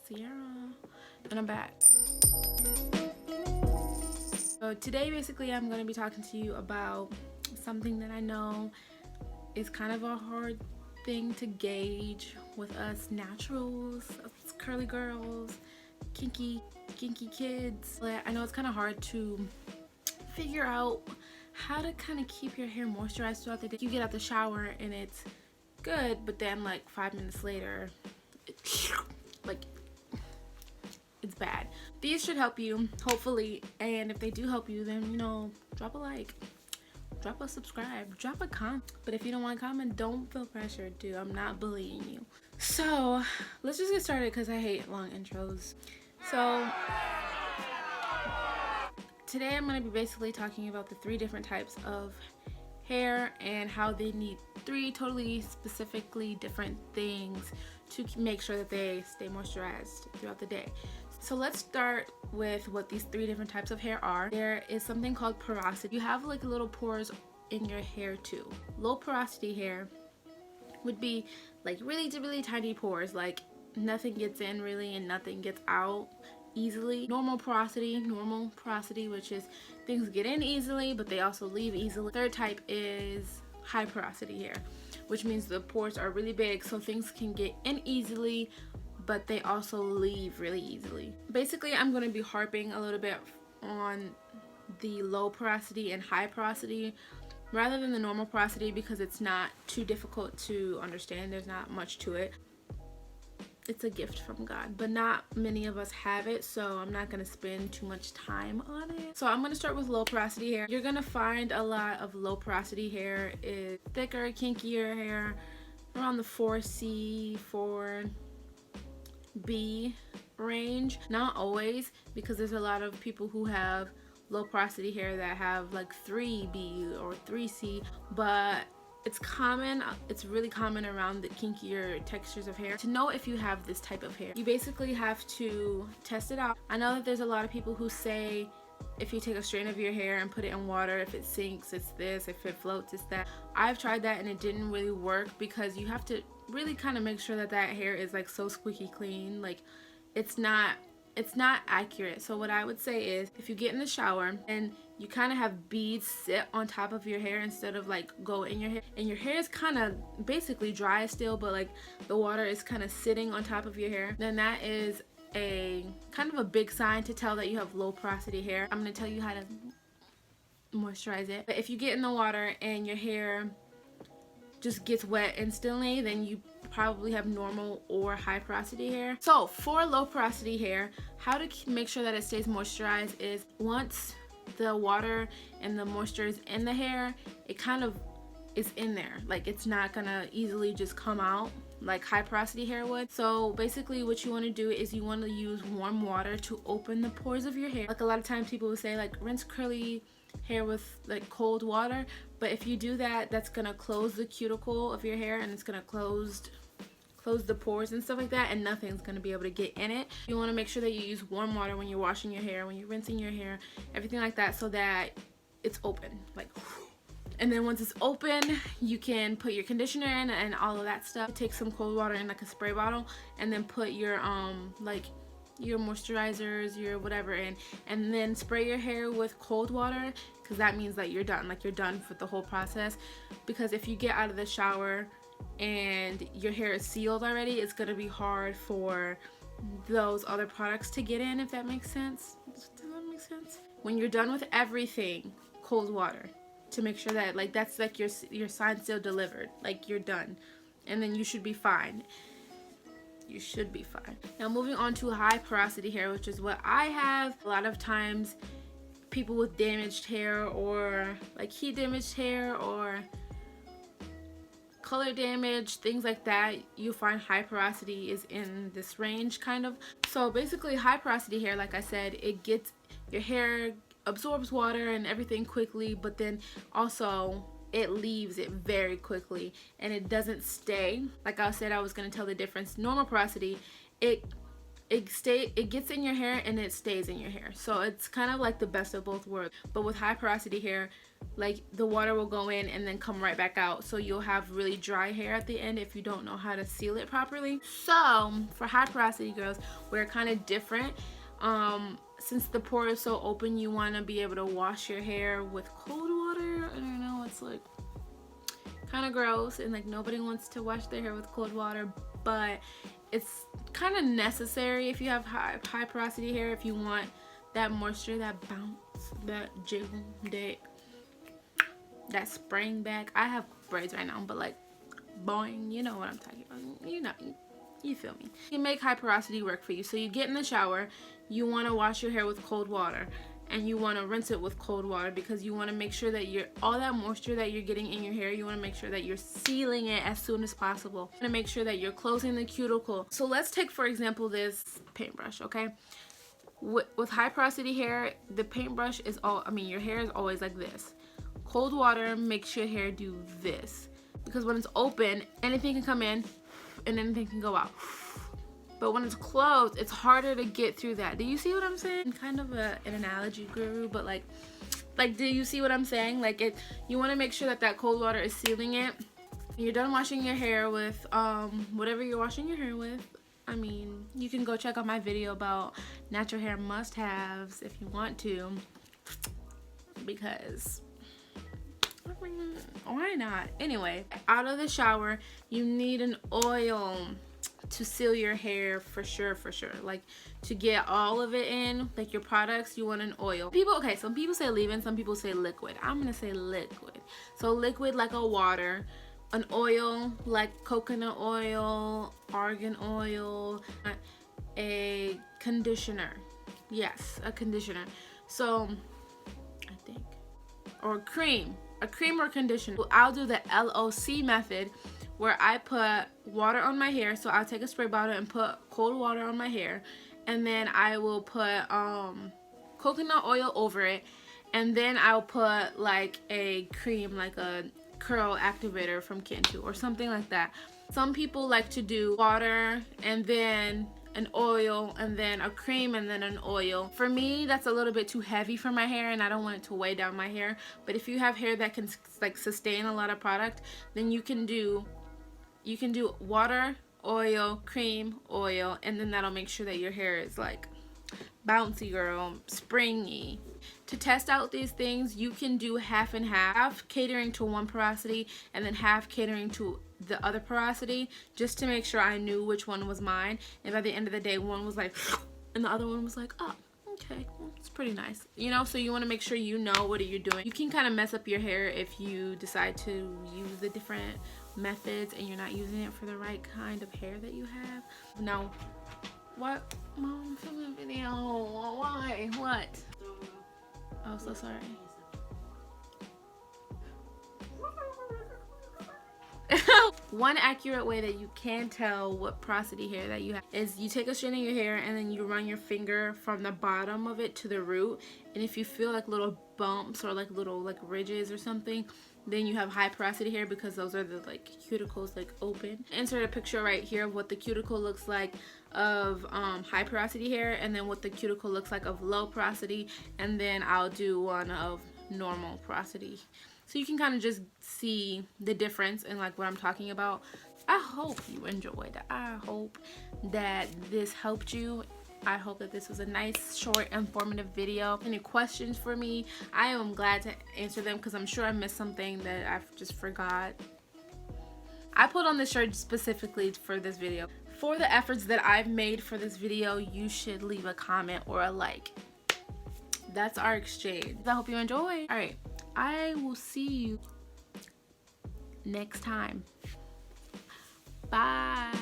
XoxoSiera, and I'm back. So today basically I'm going to be talking to you about something that I know is kind of a hard thing to gauge with us naturals, us curly girls, kinky kids. I know it's kind of hard to figure out how to kind of keep your hair moisturized throughout the day. You get out the shower and it's good, but then like 5 minutes later it's bad. These should help you, hopefully, and if they do help you, then drop a like, drop a subscribe, drop a comment. But if you don't want to comment, don't feel pressured to. I'm not bullying you. So let's just get started because I hate long intros. So today I'm going to be basically talking about the 3 different types of hair and how they need 3 totally specifically different things to make sure that they stay moisturized throughout the day. So let's start with what these 3 different types of hair are. There is something called porosity. You have like little pores in your hair too. Low porosity hair would be like really tiny pores, like nothing gets in really and nothing gets out easily. Normal porosity, which is things get in easily but they also leave easily. Third type is high porosity hair, which means the pores are really big so things can get in easily but they also leave really easily. Basically, I'm going to be harping a little bit on the low porosity and high porosity rather than the normal porosity because it's not too difficult to understand. There's not much to it. It's a gift from God, but not many of us have it, so I'm not going to spend too much time on it. So I'm going to start with low porosity hair. You're going to find a lot of low porosity hair is thicker, kinkier hair around the 4C, 4B range. Not always, because there's a lot of people who have low porosity hair that have like 3B or 3C, but it's common, it's really common around the kinkier textures of hair. To know if you have this type of hair, you basically have to test it out. I know that there's a lot of people who say if you take a strand of your hair and put it in water, if it sinks, it's this, if it floats, it's that. I've tried that and it didn't really work because you have to really kind of make sure that that hair is like so squeaky clean. Like it's not accurate. So what I would say is if you get in the shower and you kind of have beads sit on top of your hair instead of like go in your hair, and your hair is kind of basically dry still, but like the water is kind of sitting on top of your hair, then that is a kind of a big sign to tell that you have low porosity hair. I'm going to tell you how to moisturize it. But if you get in the water and your hair just gets wet instantly, then you probably have normal or high porosity hair. So for low porosity hair, how to make sure that it stays moisturized is once the water and the moisture is in the hair, it kind of is in there. Like it's not gonna easily just come out like high porosity hair would. So basically what you want to do is you want to use warm water to open the pores of your hair. Like a lot of times people will say like rinse curly hair with like cold water, but if you do that, that's gonna close the cuticle of your hair and it's gonna close the pores and stuff like that, and nothing's gonna be able to get in it. You want to make sure that you use warm water when you're washing your hair, when you're rinsing your hair, everything like that, so that it's open, like. And then once it's open, you can put your conditioner in and all of that stuff. Take some cold water in like a spray bottle and then put your like your moisturizers, your whatever in, and then spray your hair with cold water, because that means that you're done, like you're done with the whole process. Because if you get out of the shower and your hair is sealed already, it's gonna be hard for those other products to get in, if that makes sense. Does that make sense? When you're done with everything, cold water, to make sure that like that's like your sign still delivered, like you're done, and then you should be fine. You should be fine. Now moving on to high porosity hair, which is what I have. A lot of times people with damaged hair or like heat damaged hair or color damage, things like that, you find high porosity is in this range kind of. So basically high porosity hair, like I said, it gets your hair absorbs water and everything quickly, but then also it leaves it very quickly and it doesn't stay. Like I said, I was going to tell the difference. Normal porosity, it gets in your hair and it stays in your hair, so it's kind of like the best of both worlds. But with high porosity hair, like the water will go in and then come right back out, so you'll have really dry hair at the end if you don't know how to seal it properly. So for high porosity girls, we're kind of different. Since the pore is so open, you want to be able to wash your hair with cold water. I don't know, it's like kind of gross, and like nobody wants to wash their hair with cold water, but it's kind of necessary if you have high porosity hair, if you want that moisture, that bounce, that jiggle, that spring back. I have braids right now, but like boing, you know what I'm talking about. You feel me. You make high porosity work for you. So you get in the shower, you want to wash your hair with cold water, and you want to rinse it with cold water, because you want to make sure that all that moisture that you're getting in your hair, you want to make sure that you're sealing it as soon as possible. You want to make sure that you're closing the cuticle. So let's take, for example, this paintbrush, okay? With high porosity hair, the paintbrush is your hair is always like this. Cold water makes your hair do this, because when it's open, anything can come in and anything can go out. But when it's closed, it's harder to get through that. Do you see what I'm saying? I'm kind of an analogy guru, but like do you see what I'm saying? Like you want to make sure that cold water is sealing it. When you're done washing your hair with whatever you're washing your hair with. I mean, you can go check out my video about natural hair must-haves if you want to, because why not? Anyway, out of the shower, you need an oil to seal your hair for sure. Like to get all of it in, like your products, you want an oil. Some people say leave-in, some people say liquid. I'm gonna say liquid. So liquid like a water, an oil like coconut oil, argan oil, a conditioner. Yes, a conditioner. So I think, or cream. A cream or conditioner. I'll do the LOC method, where I put water on my hair. So I'll take a spray bottle and put cold water on my hair, and then I will put coconut oil over it, and then I'll put like a cream, like a curl activator from Kintu or something like that. Some people like to do water and then an oil and then a cream and then an oil. For me, that's a little bit too heavy for my hair, and I don't want it to weigh down my hair. But if you have hair that can like sustain a lot of product, then you can do water, oil, cream, oil, and then that'll make sure that your hair is like bouncy girl, springy. To test out these things, you can do half and half catering to one porosity and then half catering to the other porosity, just to make sure I knew which one was mine. And by the end of the day, one was like and the other one was like, oh, okay, well, it's pretty nice, you know. So you want to make sure you know what you're doing. You can kind of mess up your hair if you decide to use the different methods and you're not using it for the right kind of hair that you have. Now, what? Mom, film a video. Why? What? Oh, so sorry. One accurate way that you can tell what porosity hair that you have is you take a strand of your hair and then you run your finger from the bottom of it to the root, and if you feel like little bumps or like little like ridges or something, then you have high porosity hair, because those are the like cuticles like open. Insert a picture right here of what the cuticle looks like of high porosity hair, and then what the cuticle looks like of low porosity, and then I'll do one of normal porosity, so you can kind of just see the difference and like what I'm talking about. I hope you enjoyed. I hope that this helped you. I hope that this was a nice, short, informative video. Any questions for me, I am glad to answer them, because I'm sure I missed something that I just forgot. I put on this shirt specifically for this video. For the efforts that I've made for this video, you should leave a comment or a like. That's our exchange. I hope you enjoy. All right, I will see you next time. Bye.